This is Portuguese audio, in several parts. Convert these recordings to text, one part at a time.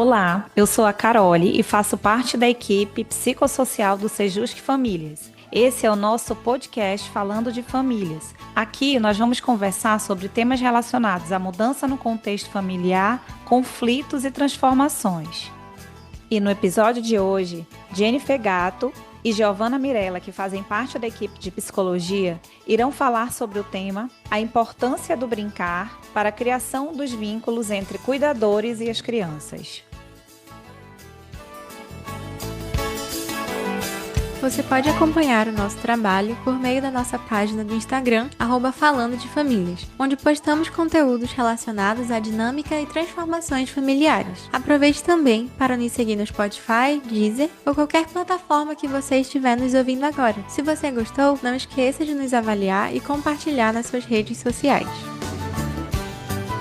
Olá, eu sou a Carole e faço parte da equipe psicossocial do Sejusc Famílias. Esse é o nosso podcast falando de famílias. Aqui nós vamos conversar sobre temas relacionados à mudança no contexto familiar, conflitos e transformações. E no episódio de hoje, Jennifer Gatto e Giovanna Mirella, que fazem parte da equipe de psicologia, irão falar sobre o tema A importância do brincar para a criação dos vínculos entre cuidadores e as crianças. Você pode acompanhar o nosso trabalho por meio da nossa página do Instagram, @Falando de Famílias, onde postamos conteúdos relacionados à dinâmica e transformações familiares. Aproveite também para nos seguir no Spotify, Deezer ou qualquer plataforma que você estiver nos ouvindo agora. Se você gostou, não esqueça de nos avaliar e compartilhar nas suas redes sociais.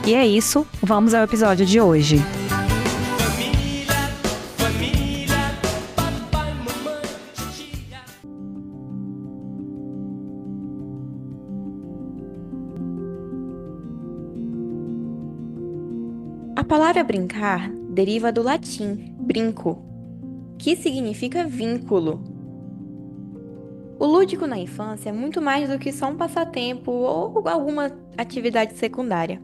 E é isso, vamos ao episódio de hoje. A palavra brincar deriva do latim brinco, que significa vínculo. O lúdico na infância é muito mais do que só um passatempo ou alguma atividade secundária.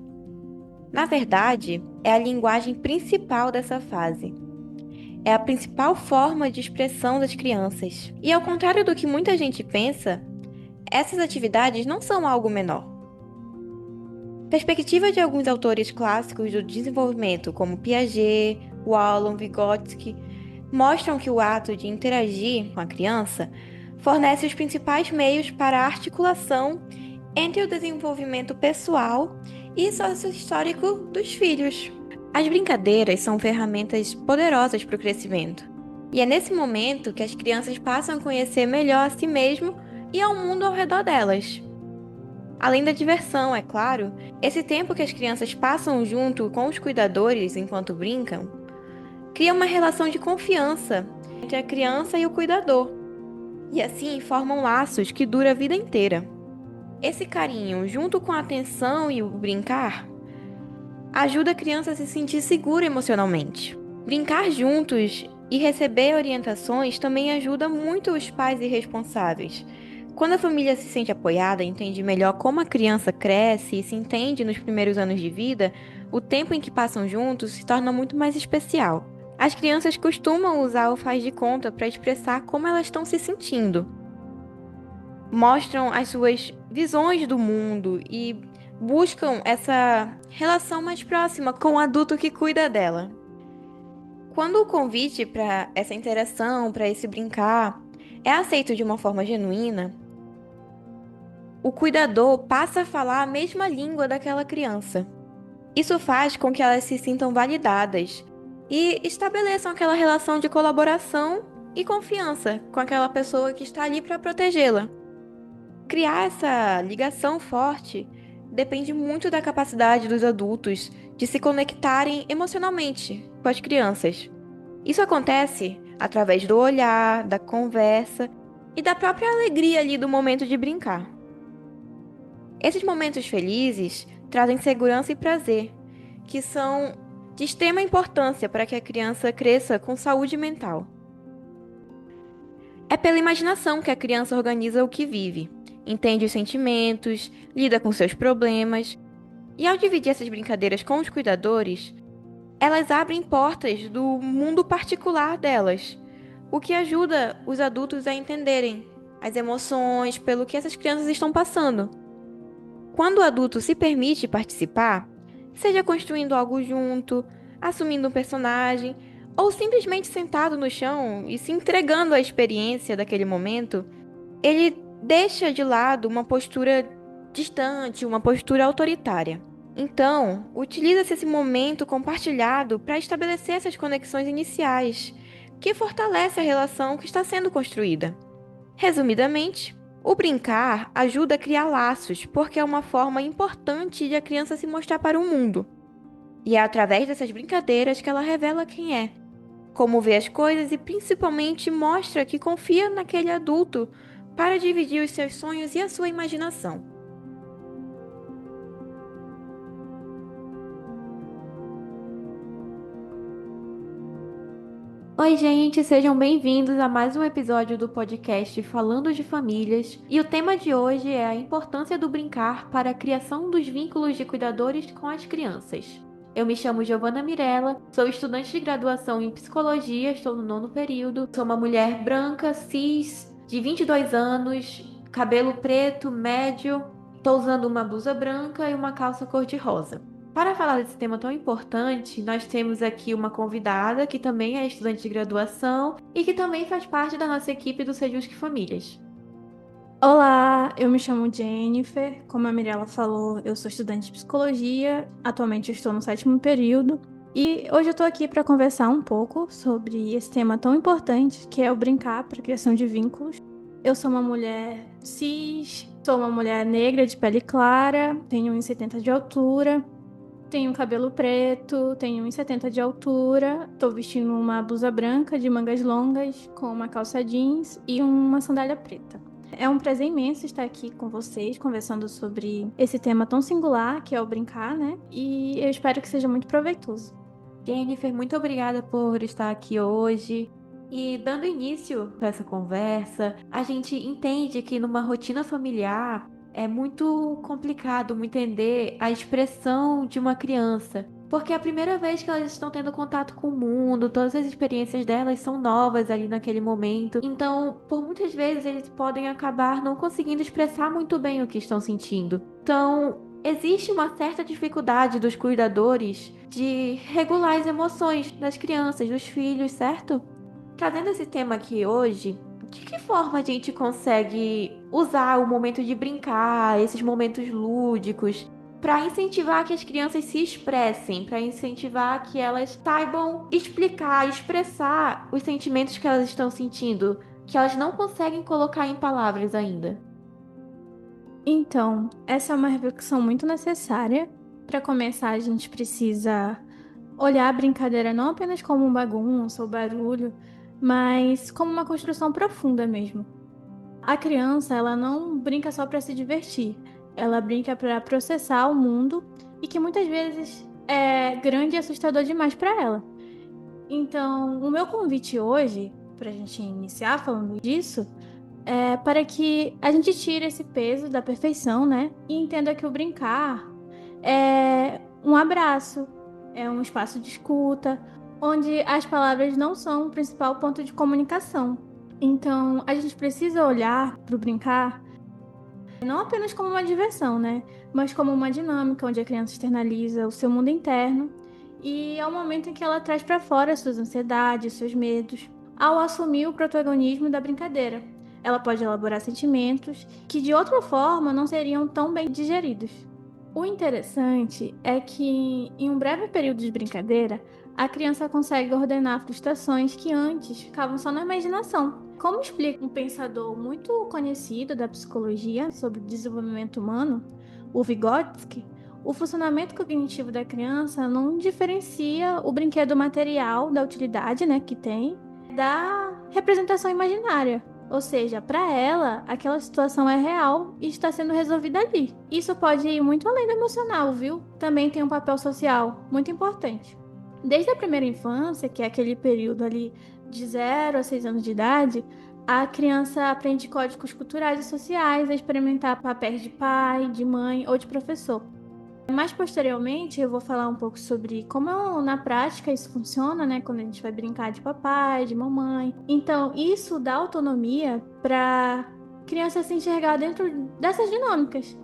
Na verdade, é a linguagem principal dessa fase. É a principal forma de expressão das crianças. E ao contrário do que muita gente pensa, essas atividades não são algo menor. Perspectiva de alguns autores clássicos do desenvolvimento, como Piaget, Wallon, Vygotsky, mostram que o ato de interagir com a criança fornece os principais meios para a articulação entre o desenvolvimento pessoal e sócio-histórico dos filhos. As brincadeiras são ferramentas poderosas para o crescimento. E é nesse momento que as crianças passam a conhecer melhor a si mesmo e ao mundo ao redor delas. Além da diversão, é claro, esse tempo que as crianças passam junto com os cuidadores enquanto brincam, cria uma relação de confiança entre a criança e o cuidador. E assim formam laços que duram a vida inteira. Esse carinho, junto com a atenção e o brincar, ajuda a criança a se sentir segura emocionalmente. Brincar juntos e receber orientações também ajuda muito os pais e responsáveis. Quando a família se sente apoiada, entende melhor como a criança cresce e se entende nos primeiros anos de vida, o tempo em que passam juntos se torna muito mais especial. As crianças costumam usar o faz de conta para expressar como elas estão se sentindo. Mostram as suas visões do mundo e buscam essa relação mais próxima com o adulto que cuida dela. Quando o convite para essa interação, para esse brincar, é aceito de uma forma genuína, o cuidador passa a falar a mesma língua daquela criança. Isso faz com que elas se sintam validadas e estabeleçam aquela relação de colaboração e confiança com aquela pessoa que está ali para protegê-la. Criar essa ligação forte depende muito da capacidade dos adultos de se conectarem emocionalmente com as crianças. Isso acontece através do olhar, da conversa e da própria alegria ali do momento de brincar. Esses momentos felizes trazem segurança e prazer, que são de extrema importância para que a criança cresça com saúde mental. É pela imaginação que a criança organiza o que vive, entende os sentimentos, lida com seus problemas, e ao dividir essas brincadeiras com os cuidadores, elas abrem portas do mundo particular delas, o que ajuda os adultos a entenderem as emoções pelo que essas crianças estão passando. Quando o adulto se permite participar, seja construindo algo junto, assumindo um personagem, ou simplesmente sentado no chão e se entregando à experiência daquele momento, ele deixa de lado uma postura distante, uma postura autoritária. Então, utiliza-se esse momento compartilhado para estabelecer essas conexões iniciais, que fortalece a relação que está sendo construída. Resumidamente, o brincar ajuda a criar laços, porque é uma forma importante de a criança se mostrar para o mundo. E é através dessas brincadeiras que ela revela quem é, como vê as coisas e principalmente mostra que confia naquele adulto para dividir os seus sonhos e a sua imaginação. Oi, gente, sejam bem-vindos a mais um episódio do podcast Falando de Famílias. E o tema de hoje é a importância do brincar para a criação dos vínculos de cuidadores com as crianças. Eu me chamo Giovana Mirella, sou estudante de graduação em psicologia, estou no 9º período, sou uma mulher branca, cis, de 22 anos, cabelo preto, médio, estou usando uma blusa branca e uma calça cor-de-rosa. Para falar desse tema tão importante, nós temos aqui uma convidada que também é estudante de graduação e que também faz parte da nossa equipe do Sejusc Famílias. Olá, eu me chamo Jennifer. Como a Mirella falou, eu sou estudante de psicologia. Atualmente eu estou no 7º período. E hoje eu estou aqui para conversar um pouco sobre esse tema tão importante, que é o brincar para a criação de vínculos. Eu sou uma mulher cis, sou uma mulher negra de pele clara, tenho 1,70 de altura. Tenho cabelo preto, tenho 1,70 de altura, tô vestindo uma blusa branca de mangas longas com uma calça jeans e uma sandália preta. É um prazer imenso estar aqui com vocês, conversando sobre esse tema tão singular, que é o brincar, né? E eu espero que seja muito proveitoso. Jennifer, muito obrigada por estar aqui hoje. E dando início a essa conversa, a gente entende que numa rotina familiar é muito complicado entender a expressão de uma criança. Porque é a primeira vez que elas estão tendo contato com o mundo, todas as experiências delas são novas ali naquele momento. Então, por muitas vezes, eles podem acabar não conseguindo expressar muito bem o que estão sentindo. Então, existe uma certa dificuldade dos cuidadores de regular as emoções das crianças, dos filhos, certo? Trazendo esse tema aqui hoje, de que forma a gente consegue usar o momento de brincar, esses momentos lúdicos, para incentivar que as crianças se expressem, para incentivar que elas saibam explicar, expressar os sentimentos que elas estão sentindo, que elas não conseguem colocar em palavras ainda? Então, essa é uma reflexão muito necessária. Para começar, a gente precisa olhar a brincadeira não apenas como um bagunça ou barulho, mas como uma construção profunda mesmo. A criança, ela não brinca só para se divertir, ela brinca para processar o mundo e que muitas vezes é grande e assustador demais para ela. Então, o meu convite hoje, para a gente iniciar falando disso, é para que a gente tire esse peso da perfeição, né? E entenda que o brincar é um abraço, é um espaço de escuta, onde as palavras não são o principal ponto de comunicação. Então, a gente precisa olhar para o brincar não apenas como uma diversão, né? Mas como uma dinâmica onde a criança externaliza o seu mundo interno e é o momento em que ela traz para fora suas ansiedades, seus medos, ao assumir o protagonismo da brincadeira. Ela pode elaborar sentimentos que de outra forma não seriam tão bem digeridos. O interessante é que, em um breve período de brincadeira, a criança consegue ordenar frustrações que antes ficavam só na imaginação. Como explica um pensador muito conhecido da psicologia sobre o desenvolvimento humano, o Vygotsky, o funcionamento cognitivo da criança não diferencia o brinquedo material da utilidade, né, que tem, da representação imaginária. Ou seja, para ela, aquela situação é real e está sendo resolvida ali. Isso pode ir muito além do emocional, viu? Também tem um papel social muito importante. Desde a primeira infância, que é aquele período ali de 0 a 6 anos de idade, a criança aprende códigos culturais e sociais, a experimentar papéis de pai, de mãe ou de professor. Mais posteriormente, eu vou falar um pouco sobre como na prática isso funciona, né? Quando a gente vai brincar de papai, de mamãe. Então, isso dá autonomia para a criança se enxergar dentro dessas dinâmicas.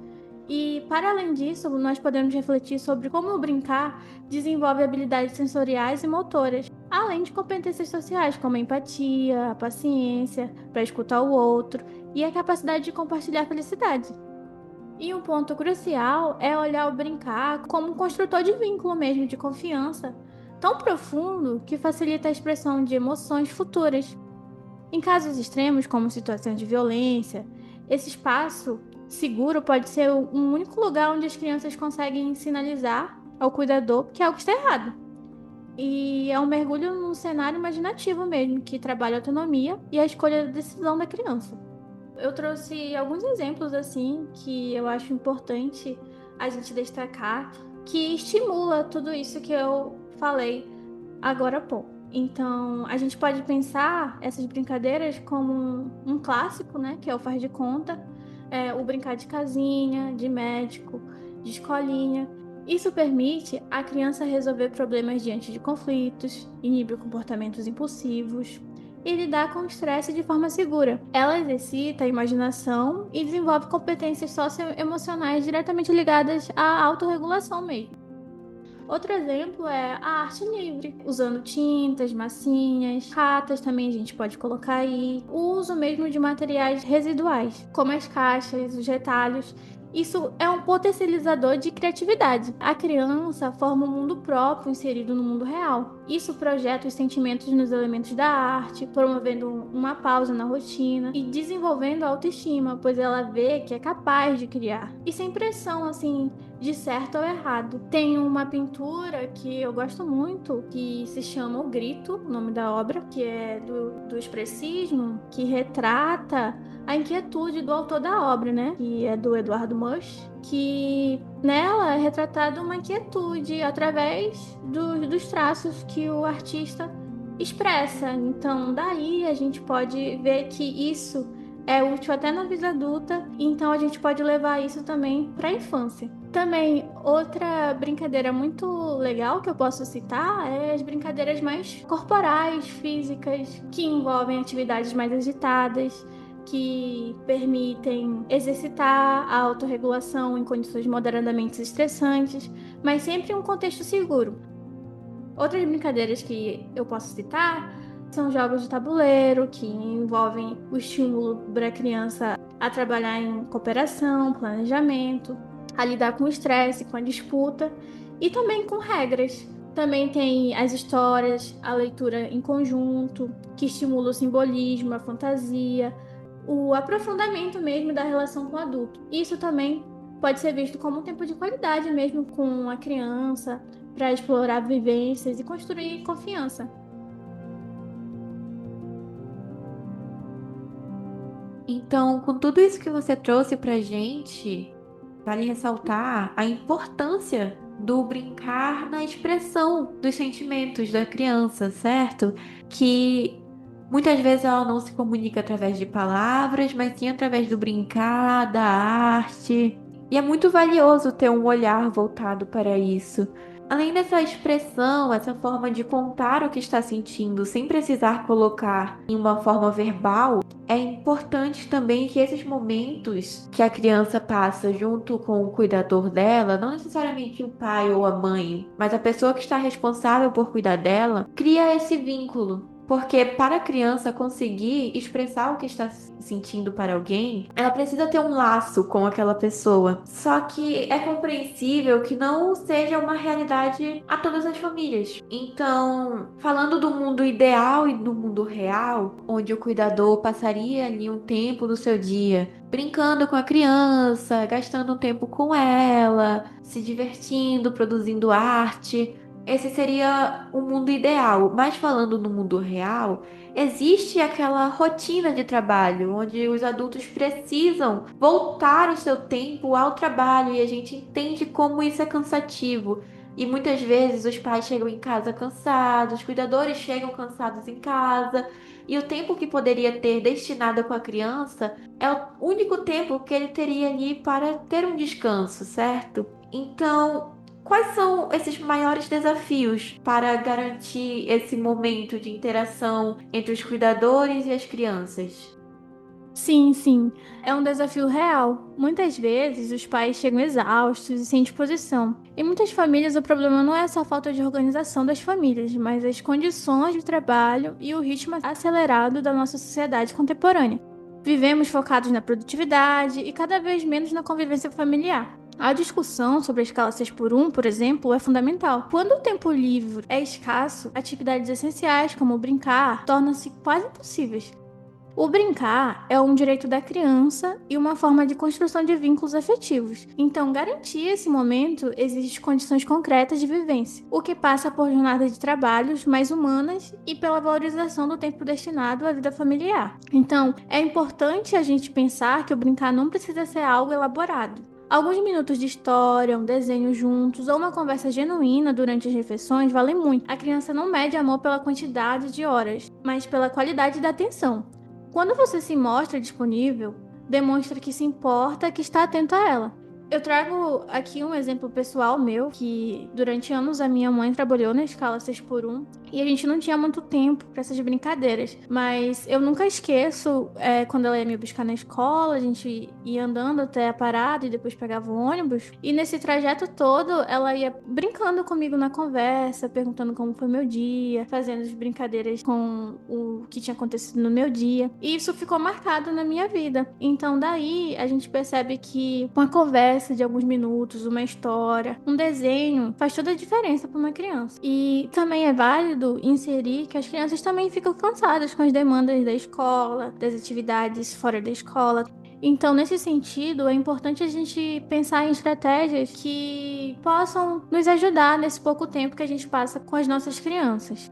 E, para além disso, nós podemos refletir sobre como o brincar desenvolve habilidades sensoriais e motoras, além de competências sociais, como a empatia, a paciência para escutar o outro e a capacidade de compartilhar felicidade. E um ponto crucial é olhar o brincar como um construtor de vínculo mesmo, de confiança, tão profundo que facilita a expressão de emoções futuras. Em casos extremos, como situações de violência, esse espaço seguro pode ser um único lugar onde as crianças conseguem sinalizar ao cuidador que algo está errado. E é um mergulho num cenário imaginativo mesmo, que trabalha a autonomia e a escolha da decisão da criança. Eu trouxe alguns exemplos assim que eu acho importante a gente destacar, que estimula tudo isso que eu falei agora há pouco. Então, a gente pode pensar essas brincadeiras como um clássico, né? Que é o faz de conta, o brincar de casinha, de médico, de escolinha. Isso permite a criança resolver problemas diante de conflitos, inibir comportamentos impulsivos e lidar com o estresse de forma segura. Ela exercita a imaginação e desenvolve competências socioemocionais diretamente ligadas à autorregulação mesmo. Outro exemplo é a arte livre, usando tintas, massinhas, ratas também a gente pode colocar aí. O uso mesmo de materiais residuais, como as caixas, os retalhos. Isso é um potencializador de criatividade. A criança forma um mundo próprio inserido no mundo real. Isso projeta os sentimentos nos elementos da arte, promovendo uma pausa na rotina e desenvolvendo a autoestima, pois ela vê que é capaz de criar. E sem pressão, assim, de certo ou errado. Tem uma pintura que eu gosto muito, que se chama O Grito, o nome da obra, que é do expressismo, que retrata a inquietude do autor da obra, né? Que é do Eduardo Munch, que nela é retratada uma inquietude através dos traços que o artista expressa. Então, daí a gente pode ver que isso é útil até na vida adulta, então a gente pode levar isso também para a infância. Também, outra brincadeira muito legal que eu posso citar é as brincadeiras mais corporais, físicas, que envolvem atividades mais agitadas, que permitem exercitar a autorregulação em condições moderadamente estressantes, mas sempre em um contexto seguro. Outras brincadeiras que eu posso citar são jogos de tabuleiro, que envolvem o estímulo para a criança a trabalhar em cooperação, planejamento, a lidar com o estresse, com a disputa e também com regras. Também tem as histórias, a leitura em conjunto, que estimula o simbolismo, a fantasia, o aprofundamento mesmo da relação com o adulto. Isso também pode ser visto como um tempo de qualidade mesmo com a criança, para explorar vivências e construir confiança. Então, com tudo isso que você trouxe pra gente, vale ressaltar a importância do brincar na expressão dos sentimentos da criança, certo? Que muitas vezes ela não se comunica através de palavras, mas sim através do brincar, da arte. E é muito valioso ter um olhar voltado para isso. Além dessa expressão, essa forma de contar o que está sentindo sem precisar colocar em uma forma verbal, é importante também que esses momentos que a criança passa junto com o cuidador dela, não necessariamente o pai ou a mãe, mas a pessoa que está responsável por cuidar dela, cria esse vínculo. Porque para a criança conseguir expressar o que está sentindo para alguém, ela precisa ter um laço com aquela pessoa. Só que é compreensível que não seja uma realidade a todas as famílias. Então, falando do mundo ideal e do mundo real, onde o cuidador passaria ali um tempo do seu dia brincando com a criança, gastando um tempo com ela, se divertindo, produzindo arte. Esse seria o mundo ideal, mas falando no mundo real, existe aquela rotina de trabalho onde os adultos precisam voltar o seu tempo ao trabalho e a gente entende como isso é cansativo. E muitas vezes os pais chegam em casa cansados, os cuidadores chegam cansados em casa, e o tempo que poderia ter destinado com a criança é o único tempo que ele teria ali para ter um descanso, certo? Então, quais são esses maiores desafios para garantir esse momento de interação entre os cuidadores e as crianças? Sim, é um desafio real. Muitas vezes os pais chegam exaustos e sem disposição. Em muitas famílias o problema não é só a falta de organização das famílias, mas as condições de trabalho e o ritmo acelerado da nossa sociedade contemporânea. Vivemos focados na produtividade e cada vez menos na convivência familiar. A discussão sobre a escala 6x1, por exemplo, é fundamental. Quando o tempo livre é escasso, atividades essenciais, como brincar, tornam-se quase impossíveis. O brincar é um direito da criança e uma forma de construção de vínculos afetivos. Então, garantir esse momento exige condições concretas de vivência, o que passa por jornadas de trabalhos mais humanas e pela valorização do tempo destinado à vida familiar. Então, é importante a gente pensar que o brincar não precisa ser algo elaborado. Alguns minutos de história, um desenho juntos ou uma conversa genuína durante as refeições valem muito. A criança não mede amor pela quantidade de horas, mas pela qualidade da atenção. Quando você se mostra disponível, demonstra que se importa, que está atento a ela. Eu trago aqui um exemplo pessoal meu, que durante anos a minha mãe trabalhou na escala 6x1 e a gente não tinha muito tempo para essas brincadeiras. Mas eu nunca esqueço quando ela ia me buscar na escola, a gente ia andando até a parada e depois pegava o ônibus. E nesse trajeto todo, ela ia brincando comigo na conversa, perguntando como foi meu dia, fazendo as brincadeiras com o que tinha acontecido no meu dia. E isso ficou marcado na minha vida. Então daí a gente percebe que uma conversa de alguns minutos, uma história, um desenho, faz toda a diferença para uma criança. E também é válido inserir que as crianças também ficam cansadas com as demandas da escola, das atividades fora da escola. Então, nesse sentido, é importante a gente pensar em estratégias que possam nos ajudar nesse pouco tempo que a gente passa com as nossas crianças.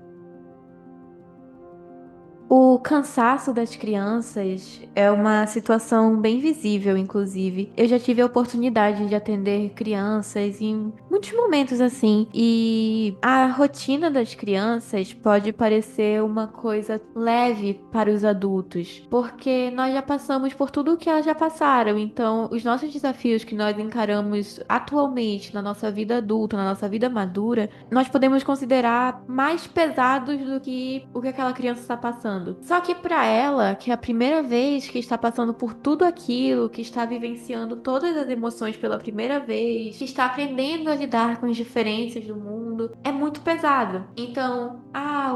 O cansaço das crianças é uma situação bem visível, inclusive. Eu já tive a oportunidade de atender crianças em muitos momentos assim, e a rotina das crianças pode parecer uma coisa leve para os adultos, porque nós já passamos por tudo o que elas já passaram. Então, os nossos desafios que nós encaramos atualmente na nossa vida adulta, na nossa vida madura, nós podemos considerar mais pesados do que o que aquela criança está passando. Só que para ela, que é a primeira vez que está passando por tudo aquilo, que está vivenciando todas as emoções pela primeira vez, que está aprendendo a lidar com as diferenças do mundo, é muito pesado. Então,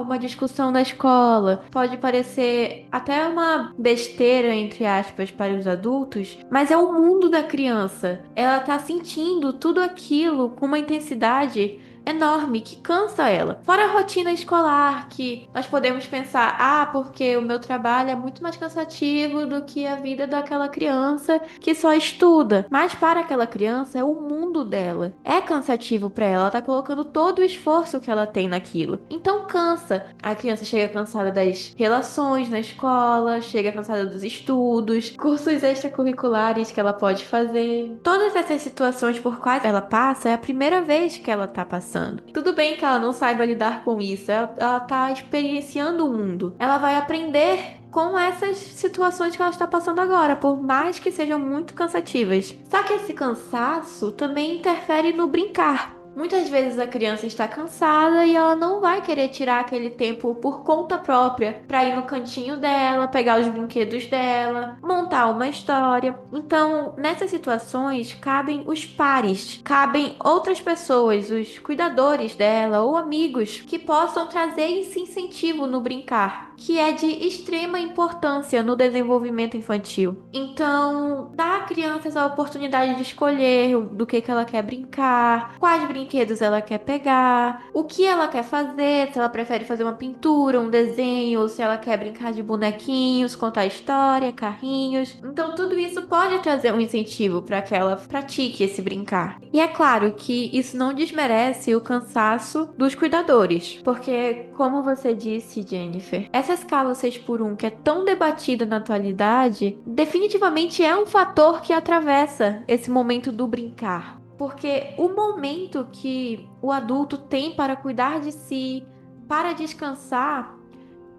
uma discussão na escola pode parecer até uma besteira, entre aspas, para os adultos, mas é o mundo da criança. Ela está sentindo tudo aquilo com uma intensidade enorme que cansa ela. Fora a rotina escolar, que nós podemos pensar, porque o meu trabalho é muito mais cansativo do que a vida daquela criança que só estuda. Mas para aquela criança é o mundo dela. É cansativo para ela, ela tá colocando todo o esforço que ela tem naquilo. Então cansa. A criança chega cansada das relações na escola, chega cansada dos estudos, cursos extracurriculares que ela pode fazer. Todas essas situações por quais ela passa é a primeira vez que ela tá passando. Tudo bem que ela não saiba lidar com isso, ela tá experienciando o mundo. Ela vai aprender com essas situações que ela está passando agora, por mais que sejam muito cansativas. Só que esse cansaço também interfere no brincar. Muitas vezes a criança está cansada e ela não vai querer tirar aquele tempo por conta própria para ir no cantinho dela, pegar os brinquedos dela, montar uma história. Então, nessas situações, cabem os pares, cabem outras pessoas, os cuidadores dela ou amigos que possam trazer esse incentivo no brincar, que é de extrema importância no desenvolvimento infantil. Então, dá à criança essa oportunidade de escolher do que ela quer brincar, quais brinquedos ela quer pegar, o que ela quer fazer, se ela prefere fazer uma pintura, um desenho, ou se ela quer brincar de bonequinhos, contar história, carrinhos. Então, tudo isso pode trazer um incentivo para que ela pratique esse brincar. E é claro que isso não desmerece o cansaço dos cuidadores, porque, como você disse, Jennifer, essa escala 6x1 que é tão debatida na atualidade, definitivamente é um fator que atravessa esse momento do brincar. Porque o momento que o adulto tem para cuidar de si, para descansar,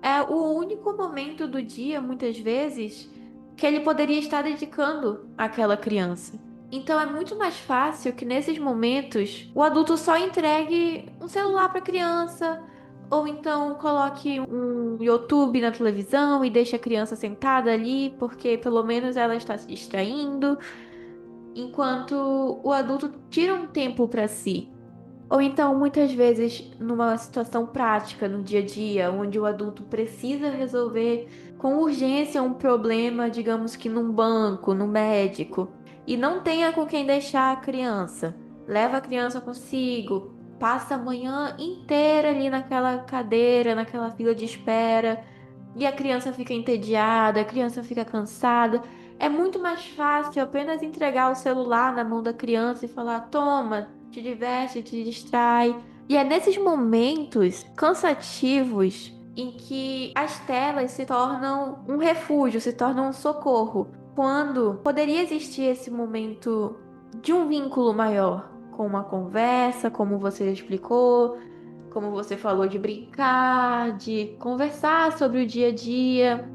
é o único momento do dia, muitas vezes, que ele poderia estar dedicando àquela criança. Então é muito mais fácil que nesses momentos o adulto só entregue um celular para a criança, ou então coloque um YouTube na televisão e deixe a criança sentada ali, porque pelo menos ela está se distraindo, enquanto o adulto tira um tempo para si. Ou então, muitas vezes, numa situação prática, no dia a dia, onde o adulto precisa resolver com urgência um problema, digamos que num banco, no médico, e não tenha com quem deixar a criança. Leva a criança consigo, passa a manhã inteira ali naquela cadeira, naquela fila de espera, e a criança fica entediada, a criança fica cansada. É muito mais fácil apenas entregar o celular na mão da criança e falar: toma, te diverte, te distrai. E é nesses momentos cansativos em que as telas se tornam um refúgio, se tornam um socorro. Quando poderia existir esse momento de um vínculo maior com uma conversa, como você explicou, como você falou de brincar, de conversar sobre o dia a dia.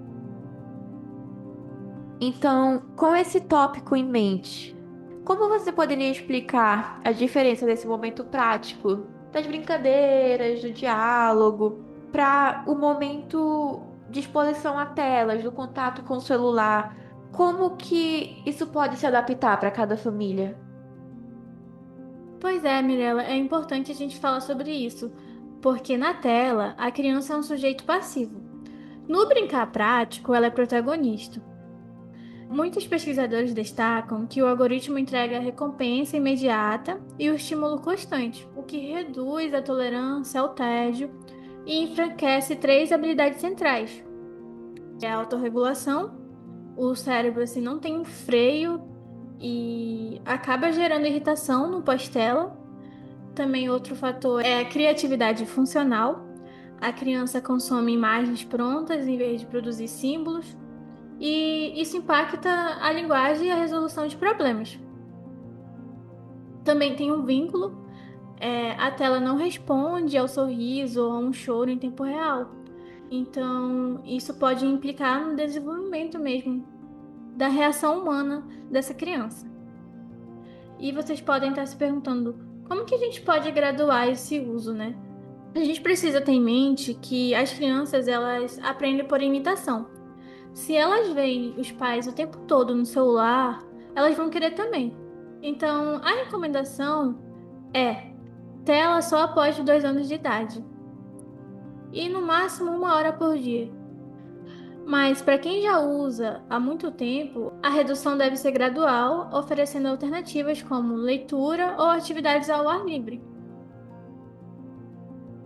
Então, com esse tópico em mente, como você poderia explicar a diferença desse momento prático, das brincadeiras, do diálogo, para o momento de exposição a telas, do contato com o celular? Como que isso pode se adaptar para cada família? Pois é, Mirella, é importante a gente falar sobre isso, porque na tela a criança é um sujeito passivo. No brincar prático, ela é protagonista. Muitos pesquisadores destacam que o algoritmo entrega a recompensa imediata e o estímulo constante, o que reduz a tolerância ao tédio e enfraquece três habilidades centrais: a autorregulação, o cérebro assim não tem um freio e acaba gerando irritação no pós-tela. Também outro fator é a criatividade funcional. A criança consome imagens prontas em vez de produzir símbolos, e isso impacta a linguagem e a resolução de problemas. Também tem um vínculo, a tela não responde ao sorriso ou a um choro em tempo real. Então, isso pode implicar no desenvolvimento mesmo da reação humana dessa criança. E vocês podem estar se perguntando como que a gente pode graduar esse uso, né? A gente precisa ter em mente que as crianças elas aprendem por imitação. Se elas veem os pais o tempo todo no celular, elas vão querer também. Então, a recomendação é tela só após os 2 anos de idade. E no máximo 1 hora por dia. Mas para quem já usa há muito tempo, a redução deve ser gradual, oferecendo alternativas como leitura ou atividades ao ar livre.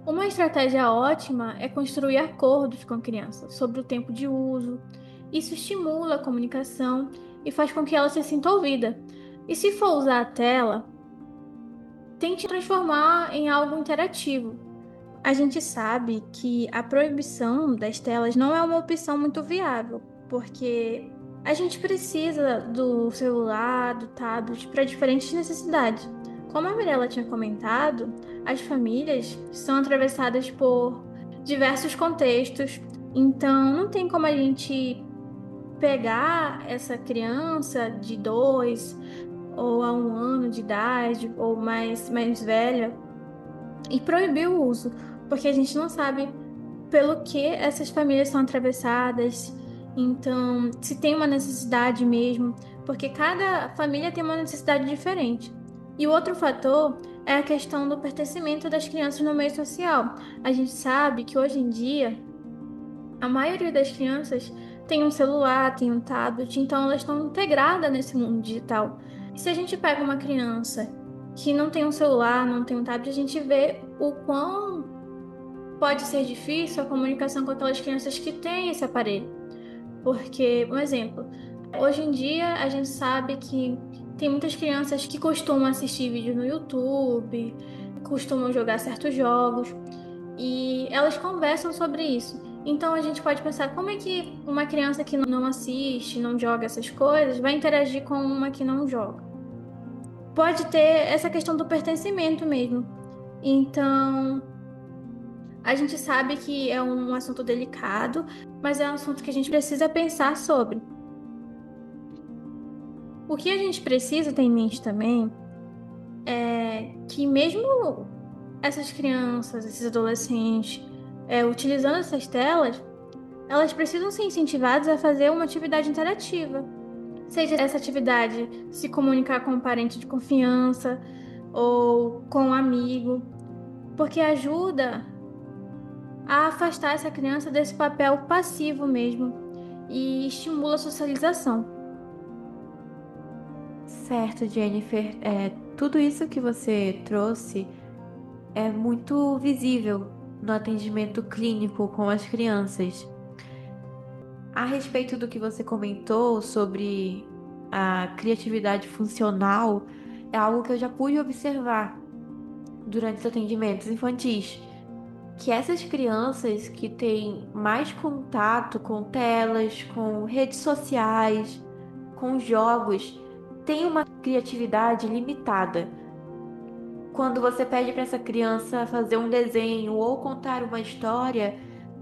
Uma estratégia ótima é construir acordos com a criança sobre o tempo de uso. Isso estimula a comunicação e faz com que ela se sinta ouvida. E se for usar a tela, tente transformar em algo interativo. A gente sabe que a proibição das telas não é uma opção muito viável, porque a gente precisa do celular, do tablet para diferentes necessidades. Como a Mirella tinha comentado, as famílias são atravessadas por diversos contextos, então não tem como a gente pegar essa criança de 2 ou a 1 ano de idade ou mais velha e proibir o uso, porque a gente não sabe pelo que essas famílias são atravessadas, então se tem uma necessidade mesmo, porque cada família tem uma necessidade diferente. E o outro fator é a questão do pertencimento das crianças no meio social. A gente sabe que hoje em dia a maioria das crianças tem um celular, tem um tablet, então elas estão integradas nesse mundo digital. E se a gente pega uma criança que não tem um celular, não tem um tablet, a gente vê o quão pode ser difícil a comunicação com aquelas crianças que têm esse aparelho. Porque, um exemplo, hoje em dia a gente sabe que tem muitas crianças que costumam assistir vídeo no YouTube, costumam jogar certos jogos e elas conversam sobre isso. Então a gente pode pensar como é que uma criança que não assiste, não joga essas coisas, vai interagir com uma que não joga. Pode ter essa questão do pertencimento mesmo. Então, a gente sabe que é um assunto delicado, mas é um assunto que a gente precisa pensar sobre. O que a gente precisa ter em mente também é que mesmo essas crianças, esses adolescentes, utilizando essas telas, elas precisam ser incentivadas a fazer uma atividade interativa. Seja essa atividade se comunicar com um parente de confiança ou com um amigo, porque ajuda a afastar essa criança desse papel passivo mesmo e estimula a socialização. Certo, Jennifer. Tudo isso que você trouxe é muito visível no atendimento clínico com as crianças. A respeito do que você comentou sobre a criatividade funcional, é algo que eu já pude observar durante os atendimentos infantis, que essas crianças que têm mais contato com telas, com redes sociais, com jogos, tem uma criatividade limitada. Quando você pede para essa criança fazer um desenho ou contar uma história,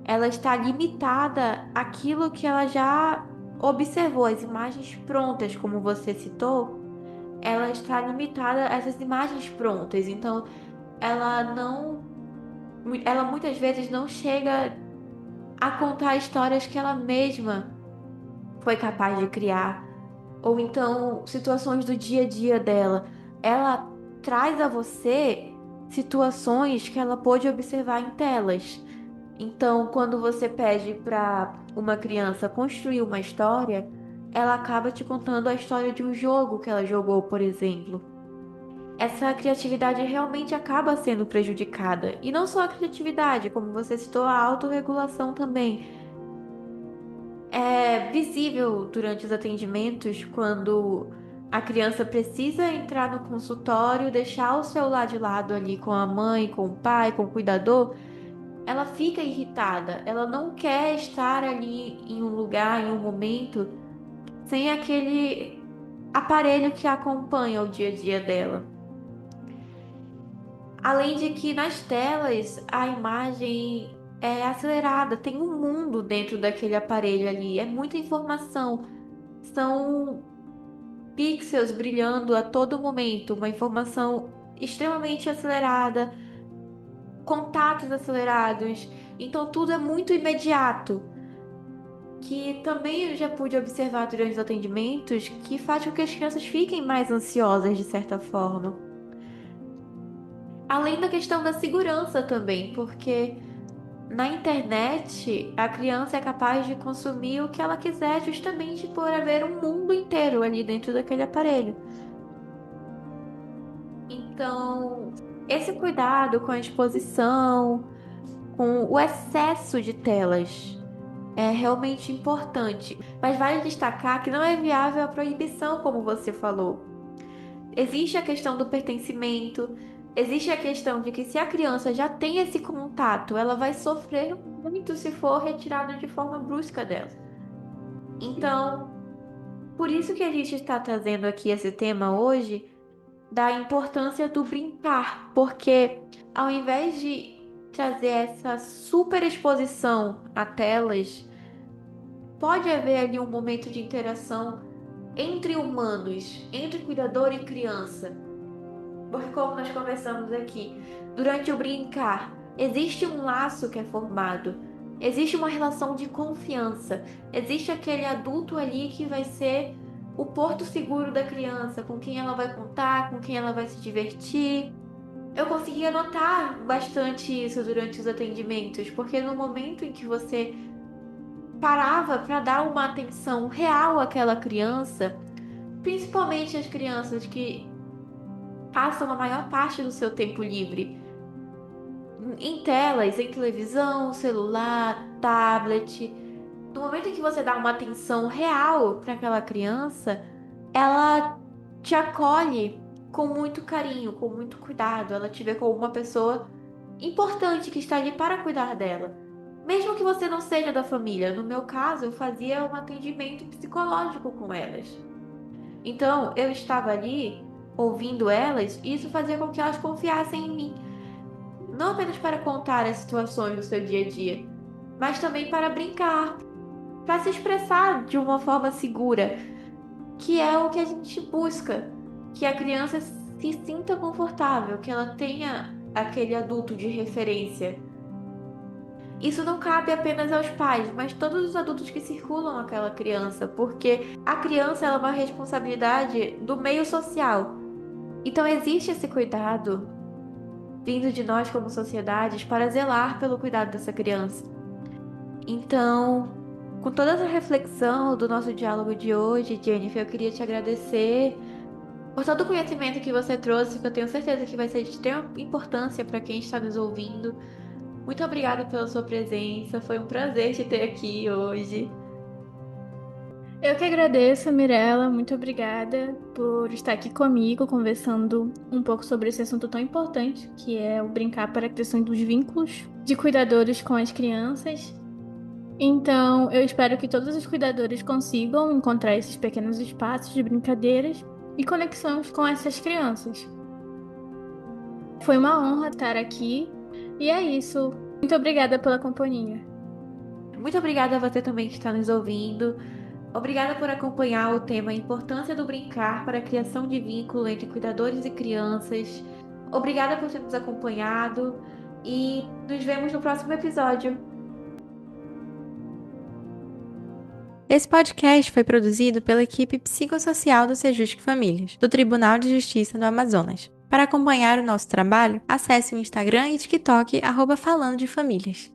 ela está limitada àquilo que ela já observou, as imagens prontas, como você citou, ela está limitada a essas imagens prontas. Então, ela não, ela muitas vezes não chega a contar histórias que ela mesma foi capaz de criar, ou então situações do dia a dia dela. Ela traz a você situações que ela pôde observar em telas. Então, quando você pede para uma criança construir uma história, ela acaba te contando a história de um jogo que ela jogou, por exemplo. Essa criatividade realmente acaba sendo prejudicada. E não só a criatividade, como você citou, a autorregulação também. É visível durante os atendimentos quando a criança precisa entrar no consultório, deixar o celular de lado ali com a mãe, com o pai, com o cuidador, ela fica irritada. Ela não quer estar ali em um lugar, em um momento, sem aquele aparelho que acompanha o dia a dia dela. Além de que nas telas a imagem é acelerada, tem um mundo dentro daquele aparelho ali, é muita informação. São pixels brilhando a todo momento, uma informação extremamente acelerada, contatos acelerados, então tudo é muito imediato. Que também eu já pude observar durante os atendimentos que faz com que as crianças fiquem mais ansiosas de certa forma. Além da questão da segurança também, porque na internet a criança é capaz de consumir o que ela quiser justamente por haver um mundo inteiro ali dentro daquele aparelho. Então, esse cuidado com a exposição, com o excesso de telas, é realmente importante. Mas vale destacar que não é viável a proibição, como você falou. Existe a questão do pertencimento, existe a questão de que se a criança já tem esse contato, ela vai sofrer muito se for retirado de forma brusca dela. Então, por isso que a gente está trazendo aqui esse tema hoje da importância do brincar, porque ao invés de trazer essa super exposição a telas, pode haver ali um momento de interação entre humanos, entre cuidador e criança. Porque como nós conversamos aqui, durante o brincar, existe um laço que é formado, existe uma relação de confiança, existe aquele adulto ali que vai ser o porto seguro da criança, com quem ela vai contar, com quem ela vai se divertir. Eu conseguia notar bastante isso durante os atendimentos, porque no momento em que você parava para dar uma atenção real àquela criança, principalmente as crianças que passam a maior parte do seu tempo livre em telas, em televisão, celular, tablet. No momento em que você dá uma atenção real para aquela criança, ela te acolhe com muito carinho, com muito cuidado. Ela te vê como uma pessoa importante que está ali para cuidar dela. Mesmo que você não seja da família, no meu caso, eu fazia um atendimento psicológico com elas. Então, eu estava ali ouvindo elas e isso fazia com que elas confiassem em mim. Não apenas para contar as situações do seu dia a dia, mas também para brincar, para se expressar de uma forma segura, que é o que a gente busca, que a criança se sinta confortável, que ela tenha aquele adulto de referência. Isso não cabe apenas aos pais, mas todos os adultos que circulam aquela criança, porque a criança ela é uma responsabilidade do meio social. Então existe esse cuidado vindo de nós como sociedades para zelar pelo cuidado dessa criança. Então, com toda essa reflexão do nosso diálogo de hoje, Jennifer, eu queria te agradecer por todo o conhecimento que você trouxe, que eu tenho certeza que vai ser de extrema importância para quem está nos ouvindo. Muito obrigada pela sua presença, foi um prazer te ter aqui hoje. Eu que agradeço, Mirella. Muito obrigada por estar aqui comigo, conversando um pouco sobre esse assunto tão importante, que é o brincar para a criação dos vínculos de cuidadores com as crianças. Então, eu espero que todos os cuidadores consigam encontrar esses pequenos espaços de brincadeiras e conexões com essas crianças. Foi uma honra estar aqui e é isso. Muito obrigada pela companhia. Muito obrigada a você também que está nos ouvindo. Obrigada por acompanhar o tema Importância do Brincar para a Criação de Vínculo entre Cuidadores e Crianças. Obrigada por ter nos acompanhado e nos vemos no próximo episódio. Esse podcast foi produzido pela equipe psicossocial do Sejusc Famílias, do Tribunal de Justiça do Amazonas. Para acompanhar o nosso trabalho, acesse o Instagram e TikTok @falando de famílias.